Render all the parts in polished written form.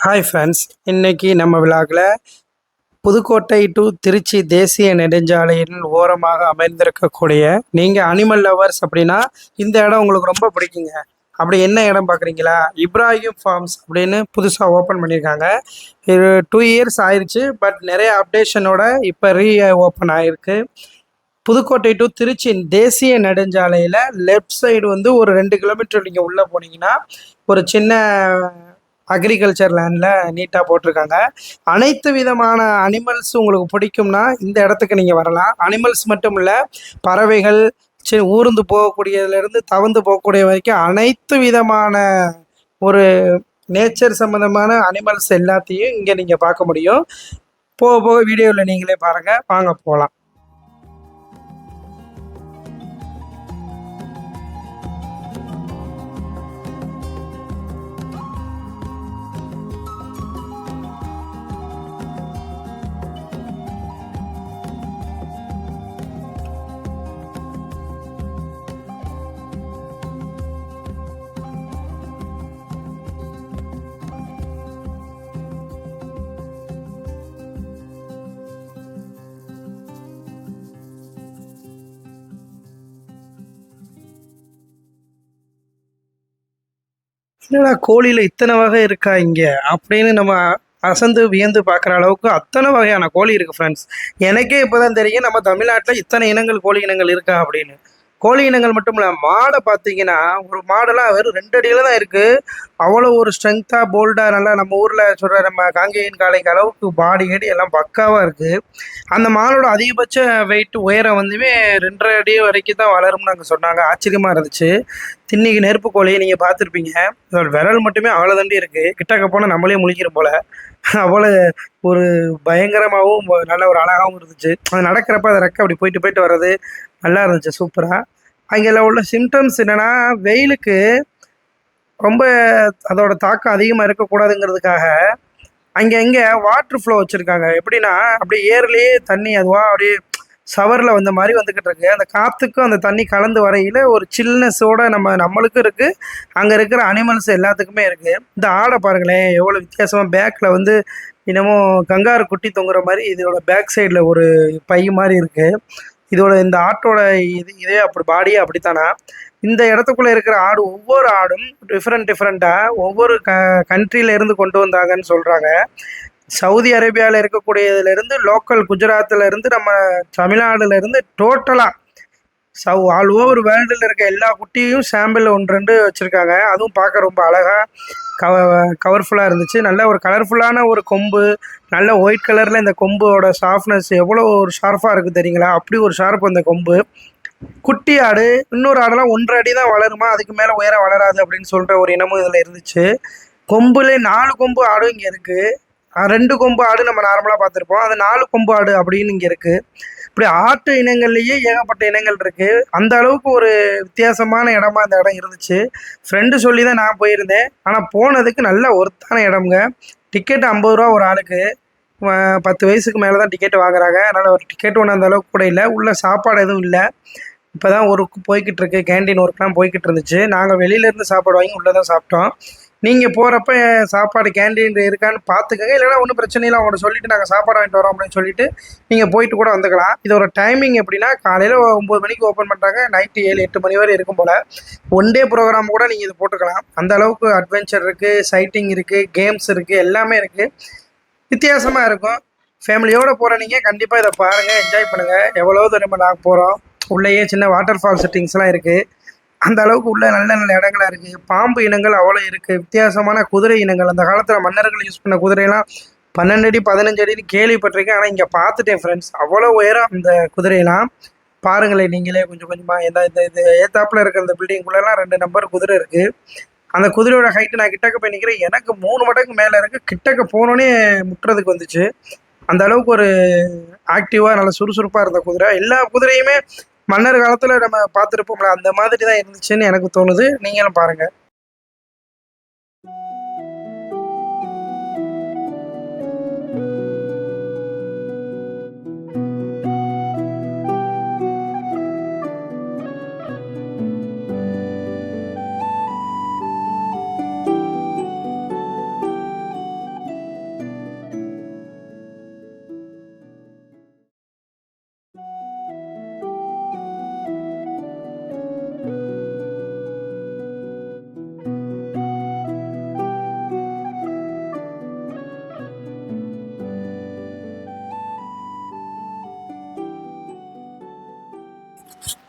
Hi friends, இன்னைக்கு நம்ம விழாவில் புதுக்கோட்டை டு திருச்சி தேசிய நெடுஞ்சாலையில் ஓரமாக அமைந்திருக்கக்கூடிய நீங்கள் அனிமல் லவர்ஸ் அப்படின்னா இந்த இடம் உங்களுக்கு ரொம்ப பிடிக்குங்க. அப்படி என்ன இடம் பார்க்குறீங்களா? இப்ராஹிம் ஃபார்ம்ஸ் அப்படின்னு புதுசாக ஓப்பன் பண்ணியிருக்காங்க. இது 2 இயர்ஸ் ஆயிடுச்சு, பட் நிறைய அப்டேஷனோட இப்போ ஓப்பன் ஆகிருக்கு. புதுக்கோட்டை டு திருச்சி தேசிய நெடுஞ்சாலையில் லெஃப்ட் சைடு வந்து ஒரு 2 கிலோமீட்டர் நீங்கள் உள்ளே போனீங்கன்னா ஒரு சின்ன அக்ரிகல்ச்சர் லேண்டில் நீட்டாக போட்டிருக்காங்க. அனைத்து விதமான அனிமல்ஸ் உங்களுக்கு பிடிக்கும்னா இந்த இடத்துக்கு நீங்கள் வரலாம். அனிமல்ஸ் மட்டும் இல்லை, பறவைகள், ஊர்ந்து போகக்கூடியதுலேருந்து தவந்து போகக்கூடிய வரைக்கும் அனைத்து விதமான ஒரு நேச்சர் சம்மந்தமான அனிமல்ஸ் எல்லாத்தையும் இங்கே நீங்கள் பார்க்க முடியும். போக போக வீடியோவில் நீங்களே பாருங்கள். வாங்க போகலாம். என்னடா கோழியில் இத்தனை வகை இருக்கா இங்கே அப்படின்னு நம்ம அசந்து வியந்து பார்க்குற அளவுக்கு அத்தனை வகையான கோழி இருக்குது ஃப்ரெண்ட்ஸ். எனக்கே இப்போ தான் தெரியும் நம்ம தமிழ்நாட்டில் இத்தனை இனங்கள் கோழி இனங்கள் இருக்கா அப்படின்னு. கோழி இனங்கள் மட்டும் இல்லை, மாடை பார்த்தீங்கன்னா ஒரு மாடெல்லாம் வெறும் 2 அடியில் தான் இருக்குது. அவ்வளோ ஒரு ஸ்ட்ரென்த்தாக போல்டாக நல்லா நம்ம ஊரில் சொல்கிற நம்ம காங்கேயன் காளைக்கு அளவுக்கு பாடி கேடி எல்லாம் பக்காவாக இருக்குது. அந்த மாடோட அதிகபட்ச வெயிட் உயரம் வந்துமே 2.5 அடி வரைக்கும் தான் வளரும்னு அங்கே சொன்னாங்க. ஆச்சரியமாக இருந்துச்சு. தின்னிக்கு நெருப்பு கோழியை நீங்கள் பார்த்துருப்பீங்க. அதோட விரல் மட்டுமே அவ்வளோ தண்டி இருக்குது. கிட்டக்க போனால் நம்மளே முழிக்கிறோம் போல். அவ்வளோ ஒரு பயங்கரமாகவும் நல்ல ஒரு அழகாகவும் இருந்துச்சு. அது நடக்கிறப்ப அது ரெக்க அப்படி போயிட்டு போயிட்டு வர்றது நல்லா இருந்துச்சு, சூப்பராக. அங்கே உள்ள சிம்டம்ஸ் என்னென்னா, வெயிலுக்கு ரொம்ப அதோட தாக்கம் அதிகமாக இருக்கக்கூடாதுங்கிறதுக்காக அங்கே வாட்ரு ஃப்ளோ வச்சுருக்காங்க. எப்படின்னா அப்படியே ஏர்லேயே தண்ணி அதுவாக அப்படியே ஷவரில் வந்த மாதிரி வந்துக்கிட்டு இருக்கு. அந்த காற்றுக்கும் அந்த தண்ணி கலந்து வரையில் ஒரு சில்னஸோடு நம்மளுக்கும் இருக்குது, அங்கே இருக்கிற அனிமல்ஸ் எல்லாத்துக்குமே இருக்குது. இந்த ஆடை பாருங்களேன் எவ்வளோ வித்தியாசமாக பேக்கில் வந்து இன்னமும் கங்காரு குட்டி தொங்குற மாதிரி இதோட பேக் சைடில் ஒரு பை மாதிரி இருக்குது. இதோட இந்த ஆட்டோட இதே அப்படி பாடியே அப்படித்தானா. இந்த இடத்துக்குள்ளே இருக்கிற ஆடு ஒவ்வொரு ஆடும் டிஃப்ரெண்ட்டாக ஒவ்வொரு கண்ட்ரியிலேருந்து கொண்டு வந்தாங்கன்னு சொல்கிறாங்க. சவுதி அரேபியாவில் இருக்கக்கூடியதுலேருந்து லோக்கல் குஜராத்லேருந்து நம்ம தமிழ்நாடுலேருந்து டோட்டலாக ஆல் ஓவர் வேர்ல்டில் இருக்க எல்லா குட்டியும் சாம்பிள் 1-2 வச்சுருக்காங்க. அதுவும் பார்க்க ரொம்ப அழகாக கவர்ஃபுல்லாக இருந்துச்சு. நல்ல ஒரு கலர்ஃபுல்லான ஒரு கொம்பு, நல்ல ஒயிட் கலரில் இந்த கொம்போட சாஃப்ட்னஸ் எவ்வளோ ஒரு ஷார்ப்பாக இருக்குது தெரியுங்களா? அப்படி ஒரு ஷார்ப் அந்த கொம்பு. குட்டி ஆடு இன்னொரு ஆடெல்லாம் 1.5 அடி தான் வளருமா, அதுக்கு மேலே உயரம் வளராது அப்படின்னு சொல்கிற ஒரு இனமும் இதில் இருந்துச்சு. கொம்புலேயே 4 கொம்பு ஆடும் இங்கே இருக்குது. 2 கொம்பு ஆடு நம்ம நார்மலாக பார்த்துருப்போம், அது 4 கொம்பு ஆடு அப்படின்னு இங்கே இருக்குது. இப்படி ஆட்டு இனங்கள்லேயே ஏகப்பட்ட இனங்கள் இருக்குது. அந்த அளவுக்கு ஒரு வித்தியாசமான இடமா அந்த இடம் இருந்துச்சு. ஃப்ரெண்டு சொல்லி தான் நான் போயிருந்தேன். ஆனால் போனதுக்கு நல்ல ஒர்த்தான இடம்ங்க. டிக்கெட் 50 ரூபா ஒரு ஆளுக்கு. 10 வயசுக்கு மேலே தான் டிக்கெட் வாங்குறாங்க. அதனால் ஒரு டிக்கெட் ஒன்று அந்த அளவுக்கு கூட இல்லை. உள்ள சாப்பாடு எதுவும் இல்லை. இப்போ தான் ஒர்க்கு போய்கிட்டு இருக்கு, கேண்டீன் ஒர்க்லாம் போய்கிட்டு இருந்துச்சு. நாங்கள் வெளியிலேருந்து சாப்பாடு வாங்கி உள்ளே தான் சாப்பிட்டோம். நீங்கள் போகிறப்ப சாப்பாடு கேண்டீன் இருக்கான்னு பார்த்துக்கங்க. இல்லைனா ஒன்றும் பிரச்சனை இல்லை, அவங்கள்ட்ட சொல்லிவிட்டு நாங்கள் சாப்பாடு வாங்கிட்டு வரோம் அப்படின்னு சொல்லிட்டு நீங்கள் போயிட்டு கூட வந்துக்கலாம். இதோட டைமிங் எப்படின்னா, காலையில் 9 மணிக்கு ஓப்பன் பண்ணுறாங்க, நைட்டு 7-8 மணி வரை இருக்கும் போல். 1 டே ப்ரோக்ராம் கூட நீங்கள் இது போட்டுக்கலாம். அந்த அளவுக்கு அட்வென்ச்சர் இருக்குது, சைட்டிங் இருக்குது, கேம்ஸ் இருக்குது, எல்லாமே இருக்குது. வித்தியாசமாக இருக்கும். ஃபேமிலியோடு போகிற நீங்கள் கண்டிப்பாக இதை பாருங்கள், என்ஜாய் பண்ணுங்கள். எவ்வளோ தூரம் நாங்கள் போகிறோம். உள்ளேயே சின்ன வாட்டர் ஃபால் செட்டிங்ஸ்லாம் இருக்குது. அந்த அளவுக்கு உள்ள நல்ல நல்ல இடங்களாக இருக்குது. பாம்பு இனங்கள் அவ்வளோ இருக்குது. வித்தியாசமான குதிரை இனங்கள், அந்த காலத்தில் மன்னர்கள் யூஸ் பண்ண குதிரையெல்லாம் 12 அடி 15 அடின்னு கேள்விப்பட்டிருக்கேன். ஆனால் இங்கே பார்த்துட்டேன் ஃப்ரெண்ட்ஸ், அவ்வளோ உயரம் அந்த குதிரையெல்லாம். பாருங்களேன் நீங்களே கொஞ்சம் கொஞ்சமாக. இது ஏத்தாப்பில் இருக்கிற இந்த பில்டிங்குள்ளெல்லாம் 2 நம்பர் குதிரை இருக்குது. அந்த குதிரையோட ஹைட்டு நான் கிட்டக்க போய் நிற்கிறேன், எனக்கு 3 மடங்கு மேலே இருக்குது. கிட்டக்க போனோடனே முட்டுறதுக்கு வந்துச்சு. அந்த அளவுக்கு ஒரு ஆக்டிவாக நல்ல சுறுசுறுப்பாக இருந்த குதிரை. எல்லா குதிரையுமே மன்னர் காலத்தில் நம்ம பார்த்துருப்போம்ல, அந்த மாதிரி தான் இருந்துச்சுன்னு எனக்கு தோணுது. நீங்களும் பாருங்கள்.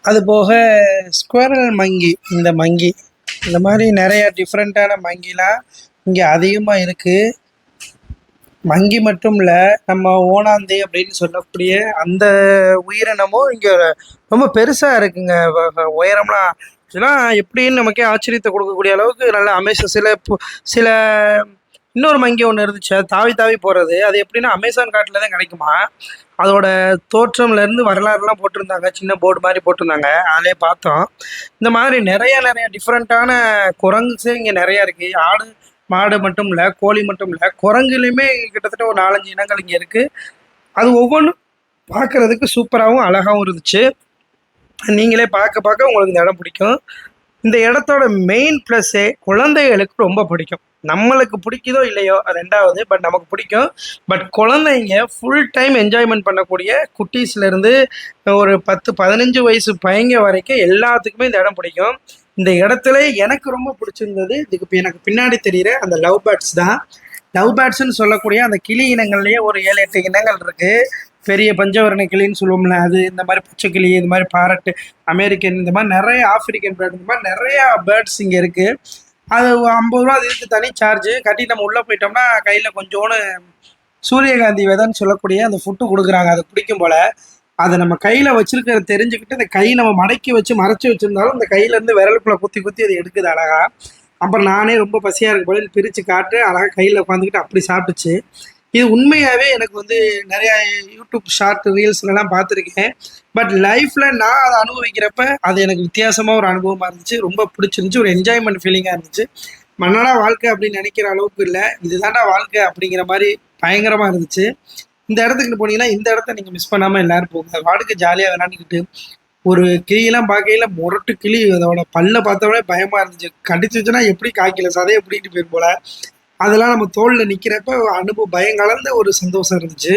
அது போக ஸ்குவரல் மங்கி, இந்த மாதிரி நிறைய டிஃப்ரெண்ட்டான மங்கிலாம் இங்கே அதிகமாக இருக்குது. மங்கி மட்டும் இல்லை, நம்ம ஓணாந்தி அப்படின்னு சொல்லக்கூடிய அந்த உயிரினமும் இங்கே ரொம்ப பெருசாக இருக்குங்க. உயரம்லாம் இதெல்லாம் எப்படின்னு நமக்கே ஆச்சரியத்தை கொடுக்கக்கூடிய அளவுக்கு நல்ல சில இன்னொரு மங்கி ஒன்று இருந்துச்சு, அது தாவி தாவி போகிறது. அது எப்படின்னா அமேசான் காட்டில் தான் கிடைக்குமா. அதோட தோற்றம்லேருந்து வரலாறுலாம் போட்டிருந்தாங்க, சின்ன போர்டு மாதிரி போட்டிருந்தாங்க, அதிலே பார்த்தோம். இந்த மாதிரி நிறைய நிறைய டிஃப்ரெண்ட்டான குரங்குஸே இங்கே நிறையா இருக்குது. ஆடு மாடு மட்டும் இல்லை, கோழி மட்டும் இல்லை, குரங்குலையுமே கிட்டத்தட்ட ஒரு 4-5 இனங்கள் இங்கே இருக்குது. அது ஒவ்வொன்றும் பார்க்குறதுக்கு சூப்பராகவும் அழகாகவும் இருந்துச்சு. நீங்களே பார்க்க பார்க்க உங்களுக்கு இந்த இடம் பிடிக்கும். இந்த இடத்தோட மெயின் ப்ளஸ்ஸே குழந்தைகளுக்கு ரொம்ப பிடிக்கும். நம்மளுக்கு பிடிக்குதோ இல்லையோ ரெண்டாவது, பட் நமக்கு பிடிக்கும். பட் குழந்தைங்க ஃபுல் டைம் என்ஜாய்மெண்ட் பண்ணக்கூடிய குட்டீஸ்லேருந்து ஒரு 10-15 வயசு பையங்க வரைக்கும் எல்லாத்துக்குமே இந்த இடம் பிடிக்கும். இந்த இடத்துல எனக்கு ரொம்ப பிடிச்சிருந்தது, இதுக்கு எனக்கு பின்னாடி தெரிகிற அந்த லவ் பேர்ட்ஸ் தான். லவ் பேர்ட்ஸ்ன்னு சொல்லக்கூடிய அந்த கிளி இனங்கள்லேயே ஒரு 7-8 இனங்கள் இருக்குது. பெரிய பஞ்சவரண கிளின்னு சொல்லுவோம்ல, அது இந்த மாதிரி பச்சைக்கிளி, இது மாதிரி பாரட்டு, அமெரிக்கன், இந்த மாதிரி நிறைய ஆஃப்ரிக்கன் பேர்ட், இந்த மாதிரி நிறையா பேர்ட்ஸ் இங்கே இருக்குது. அது 50 ரூபா, அதுக்கு தனி சார்ஜு கட்டி நம்ம உள்ளே போயிட்டோம்னா கையில் கொஞ்சோன்னு சூரியகாந்தி விதைன்னு சொல்லக்கூடிய அந்த ஃபுட்டு கொடுக்குறாங்க. அது பிடிக்கும் போல் அதை நம்ம கையில் வச்சிருக்கிறத தெரிஞ்சுக்கிட்டு அந்த கை நம்ம மடக்கி வச்சு மறைச்சி வச்சுருந்தாலும் அந்த கையிலேருந்து விரலுக்குள்ளே குத்தி குத்தி அது எடுக்குது அழகாக. அப்புறம் நானே ரொம்ப பசியாக இருக்க போல பிரித்து காட்டு அழகாக கையில் உட்காந்துக்கிட்டு அப்படி சாப்பிட்டுச்சு. இது உண்மையாகவே எனக்கு வந்து நிறையா யூடியூப் ஷார்ட் ரீல்ஸ்லாம் பார்த்துருக்கேன். பட் லைஃப்பில் நான் அதை அனுபவிக்கிறப்ப அது எனக்கு வித்தியாசமாக ஒரு அனுபவமாக இருந்துச்சு. ரொம்ப பிடிச்சிருந்துச்சி, ஒரு என்ஜாய்மெண்ட் ஃபீலிங்காக இருந்துச்சு. மன்னடா வாழ்க்கை அப்படின்னு நினைக்கிற அளவுக்கு இல்லை, இதுதான்டா வாழ்க்கை அப்படிங்கிற மாதிரி பயங்கரமாக இருந்துச்சு. இந்த இடத்துக்கு போனீங்கன்னா இந்த இடத்த நீங்கள் மிஸ் பண்ணாமல் எல்லோரும் போங்க. வாடகை ஜாலியாக விளாண்டுக்கிட்டு ஒரு கிளியெல்லாம் பார்க்கையில முரட்டு கிளி, அதோட பல்ல பார்த்தோடனே பயமாக இருந்துச்சு. கடிச்சிச்சுன்னா எப்படி காய்க்கல சதையை பிடிக்கிட்டு போயிடும் போல். அதெல்லாம் நம்ம தோளில் நிற்கிறப்ப அனுபவம் பயம் கலந்த ஒரு சந்தோஷம் இருந்துச்சு.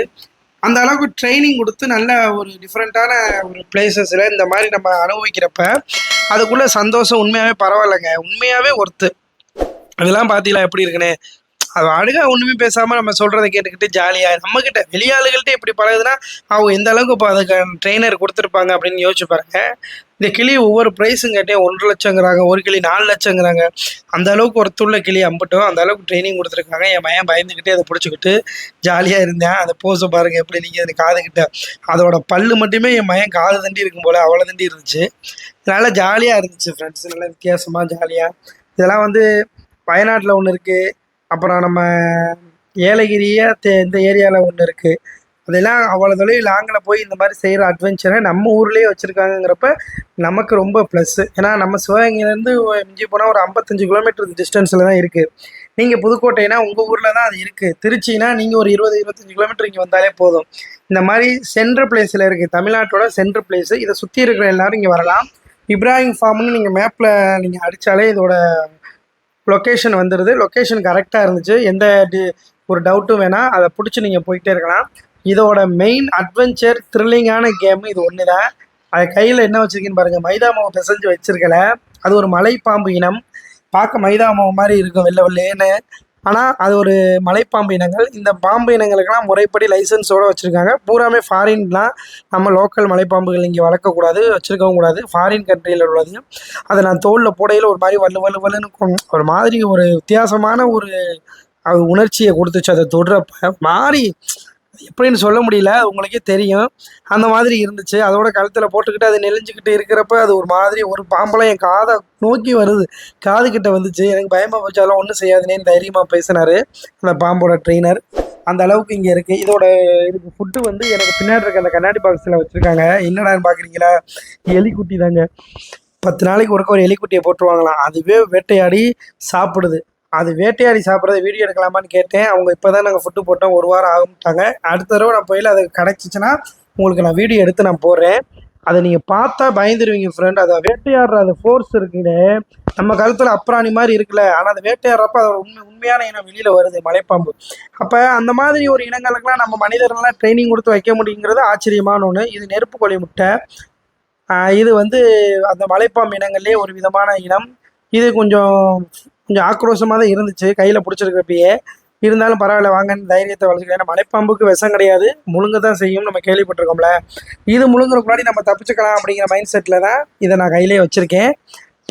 அந்த அளவுக்கு ட்ரைனிங் கொடுத்து நல்ல ஒரு டிஃப்ரெண்ட்டான ஒரு பிளேசஸில் இந்த மாதிரி நம்ம அனுபவிக்கிறப்ப அதுக்குள்ளே சந்தோஷம் உண்மையாகவே பரவாயில்லைங்க, உண்மையாகவே ஒர்த்து. அதெல்லாம் பார்த்தீங்களா எப்படி இருக்குன்னு. அது அழுகா ஒன்றுமே பேசாமல் நம்ம சொல்கிறத கேட்டுக்கிட்டு ஜாலியாக நம்மக்கிட்ட வெளியாளுகள்கிட்ட எப்படி பழகுதுன்னா அவங்க எந்த அளவுக்கு இப்போ அதுக்கு ட்ரெயினர் கொடுத்துருப்பாங்க அப்படின்னு யோசிச்சு பாருங்க. இந்த கிளி ஒவ்வொரு ப்ரைஸும் கேட்டே 1.5 லட்சங்கிறாங்க, ஒரு கிளி 4 லட்சங்கிறாங்க. அந்த அளவுக்கு ஒருத்துள்ள கிளி அம்பட்டும் அந்த அளவுக்கு ட்ரைனிங் கொடுத்துருக்காங்க. என் பையன் பயந்துக்கிட்டே அதை பிடிச்சிக்கிட்டு ஜாலியாக இருந்தேன். அதை போஸை பாருங்கள் எப்படி நீங்கள் அது காதுகிட்ட அதோட பல்லு மட்டுமே என் பையன் காது தண்டி இருக்கும் போல் அவ்வளோ தண்டி இருந்துச்சு. நல்லா ஜாலியாக இருந்துச்சு ஃப்ரெண்ட்ஸ், நல்லா வித்தியாசமாக ஜாலியாக. இதெல்லாம் வந்து வயநாட்டில் ஒன்று இருக்குது, அப்புறம் நம்ம ஏலகிரியை இந்த ஏரியாவில் ஒன்று இருக்குது. அதெல்லாம் அவ்வளோ தொலைவு லாங்கில் போய் இந்த மாதிரி செய்கிற அட்வென்ச்சரை நம்ம ஊர்லேயே வச்சுருக்காங்கிறப்ப நமக்கு ரொம்ப ப்ளஸ்ஸு. ஏன்னா நம்ம சிவகங்கையிலேருந்து மிஞ்சி போனால் ஒரு 55 கிலோமீட்டர் டிஸ்டன்ஸில் தான் இருக்குது. நீங்கள் புதுக்கோட்டைனா உங்கள் ஊரில் தான் அது இருக்குது. திருச்சினா நீங்கள் ஒரு 20-25 கிலோமீட்டர் இங்கே வந்தாலே போதும். இந்த மாதிரி சென்ட்ரல் பிளேஸில் இருக்குது, தமிழ்நாட்டோட சென்ட்ரல் பிளேஸு. இதை சுற்றி இருக்கிற எல்லோரும் இங்கே வரலாம். இப்ராஹிம் ஃபார்ம்னு நீங்கள் மேப்பில் நீங்கள் அடித்தாலே இதோட லொக்கேஷன் வந்துடுது. லொக்கேஷன் கரெக்டாக இருந்துச்சு, எந்த ஒரு டவுட்டும் வேணாம், அதை பிடிச்சி நீங்கள் போயிட்டே இருக்கலாம். இதோட மெயின் அட்வென்ச்சர் த்ரில்லிங்கான கேமு இது ஒன்று தான். அது கையில் என்ன வச்சுருக்கீன்னு பாருங்கள், மைதா மாவு பிசைஞ்சு வச்சுருக்கல. அது ஒரு மலைப்பாம்பு இனம், பார்க்க மைதா மாவு மாதிரி இருக்கும் வெள்ளை வெள்ளேன்னு, ஆனால் அது ஒரு மலைப்பாம்பு இனங்கள். இந்த பாம்பு இனங்களுக்கெல்லாம் முறைப்படி லைசன்ஸோடு வச்சுருக்காங்க. பூராமே ஃபாரின்லாம், நம்ம லோக்கல் மலைப்பாம்புகள் இங்கே வளர்க்கக்கூடாது, வச்சுருக்கவும் கூடாது, ஃபாரின் கண்ட்ரியில் உள்ளது. அதை நான் தோளில் போடையில் ஒரு மாதிரி வலுன்னு ஒரு மாதிரி ஒரு வித்தியாசமான ஒரு அது உணர்ச்சியை கொடுத்துச்சு. அதை தொடுறப்ப மாறி எப்படின்னு சொல்ல முடியல, உங்களுக்கே தெரியும். அந்த மாதிரி இருந்துச்சு. அதோட கழுத்தில் போட்டுக்கிட்டு அது நெளிஞ்சிக்கிட்டு இருக்கிறப்ப அது ஒரு மாதிரி ஒரு பாம்பெல்லாம் என் காதை நோக்கி வருது, காதுகிட்ட வந்துச்சு. எனக்கு பயமாக போச்சாலும் ஒன்றும் செய்யாதுனேன்னு தைரியமாக பேசினார் அந்த பாம்போட ட்ரெயினர். அந்த அளவுக்கு இங்கே இருக்குது. இதுக்கு ஃபுட்டு வந்து எனக்கு பின்னாடி இருக்க அந்த கண்ணாடி பாக்ஸில் வச்சுருக்காங்க. என்னடான்னு பார்க்குறீங்களா, எலிக்குட்டி தாங்க. 10 நாளைக்கு ஒருக்க ஒரு எலிக்குட்டியை போட்டுருவாங்களாம், அதுவே வேட்டையாடி சாப்பிடுது. அது வேட்டையாடி சாப்பிட்றத வீடியோ எடுக்கலாமான்னு கேட்டேன். அவங்க இப்போ தான் நாங்கள் ஃபுட்டு போட்டோம், 1 வாரம் ஆகும்ட்டாங்க. அடுத்த தடவை நான் போயில அது கிடச்சிச்சின்னா உங்களுக்கு நான் வீடியோ எடுத்து நான் போடுறேன். அதை நீங்கள் பார்த்தா பயந்துருவீங்க ஃப்ரெண்ட். அதை வேட்டையாடுற அந்த ஃபோர்ஸ் இருக்குன்னு, நம்ம கழுத்தில் அப்ராணி மாதிரி இருக்குல்ல, ஆனால் அதை வேட்டையாடுறப்ப அதோட உண்மையான இனம் வெளியில் வருது, மலைப்பாம்பு. அப்போ அந்த மாதிரி ஒரு இனங்களுக்கெல்லாம் நம்ம மனிதர்கள்லாம் ட்ரைனிங் கொடுத்து வைக்க முடியுங்கிறது ஆச்சரியமான ஒன்று. இது நெருப்பு கோழி முட்டை. இது வந்து அந்த மலைப்பாம்பு இனங்கள்லேயே ஒரு விதமான இனம். இது கொஞ்சம் ஆக்ரோஷமாக தான் இருந்துச்சு கையில் பிடிச்சிருக்கிறப்பயே. இருந்தாலும் பரவாயில்ல வாங்கன்னு தைரியத்தை வளர்த்துக்கலாம். ஏன்னா மலைப்பாம்புக்கு விஷம் கிடையாது, முழுங்க தான் செய்யும், நம்ம கேள்விப்பட்டிருக்கோம்ல. இது முழுங்குறதுக்கு முன்னாடி நம்ம தப்பிச்சுக்கலாம் அப்படிங்கிற மைண்ட் செட்டில் தான் இதை நான் கையிலே வச்சுருக்கேன்.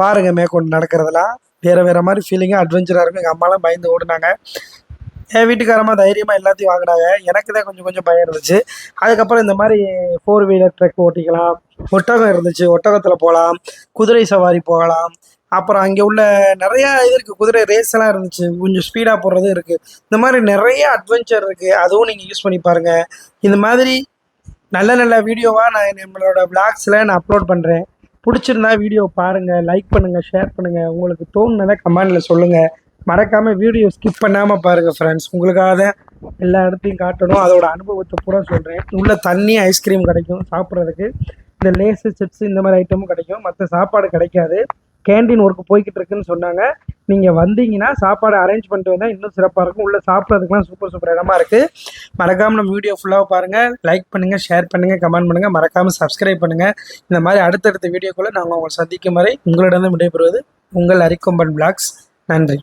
பாருங்கள் மேற்கொண்டு நடக்கிறதெல்லாம் வேறு மாதிரி ஃபீலிங்காக அட்வென்ச்சராக இருக்கும். எங்கள் அம்மாலாம் பயந்து ஓடுனாங்க. என் வீட்டுக்காரமாக தைரியமாக எல்லாத்தையும் வாங்கினாங்க. எனக்கு தான் கொஞ்சம் கொஞ்சம் பயம் இருந்துச்சு. அதுக்கப்புறம் இந்த மாதிரி 4 வீலர் ட்ரக் ஓட்டிக்கலாம், ஒட்டகம் இருந்துச்சு, ஒட்டகத்தில் போகலாம், குதிரை சவாரி போகலாம். அப்புறம் அங்கே உள்ள நிறையா இது இருக்குது, குதிரை ரேஸ் எல்லாம் இருந்துச்சு, கொஞ்சம் ஸ்பீடாக போடுறது இருக்குது. இந்த மாதிரி நிறைய அட்வென்ச்சர் இருக்குது, அதுவும் நீங்கள் யூஸ் பண்ணி பாருங்கள். இந்த மாதிரி நல்ல நல்ல வீடியோவாக நான் நம்மளோட விளாக்ஸில் நான் அப்லோட் பண்ணுறேன். பிடிச்சிருந்தா வீடியோ பாருங்கள், லைக் பண்ணுங்கள், ஷேர் பண்ணுங்கள். உங்களுக்கு தோணுனதை கமெண்டில் சொல்லுங்கள். மறக்காமல் வீடியோ ஸ்கிப் பண்ணாமல் பாருங்கள் ஃப்ரெண்ட்ஸ். உங்களுக்காக தான் எல்லா இடத்தையும் காட்டணும், அதோட அனுபவத்தை பூரா சொல்கிறேன். உள்ள தண்ணி, ஐஸ்கிரீம் கிடைக்கும் சாப்பிட்றதுக்கு, இந்த லேஸு சிப்ஸு இந்த மாதிரி ஐட்டமும் கிடைக்கும். மற்ற சாப்பாடு கிடைக்காது. கேண்டீன் ஒர்க் போய்கிட்டு இருக்குன்னு சொன்னாங்க. நீங்கள் வந்தீங்கன்னா சாப்பாடு அரேஞ்ச் பண்ணிட்டு வந்தால் இன்னும் சிறப்பாக இருக்கும். உள்ளே சாப்பிட்றதுக்குலாம் சூப்பர் சூப்பர் இடமா இருக்குது. மறக்காமல் நம்ம வீடியோ ஃபுல்லாக பாருங்கள், லைக் பண்ணுங்கள், ஷேர் பண்ணுங்கள், கமெண்ட் பண்ணுங்கள், மறக்காமல் சப்ஸ்கிரைப் பண்ணுங்கள். இந்த மாதிரி அடுத்தடுத்த வீடியோக்குள்ளே நாங்கள் உங்களை சந்திக்கும் வரை உங்களிடம் விடைபெறுவது உங்கள் அரிக்கொம்பன் விளாக்ஸ். நன்றி.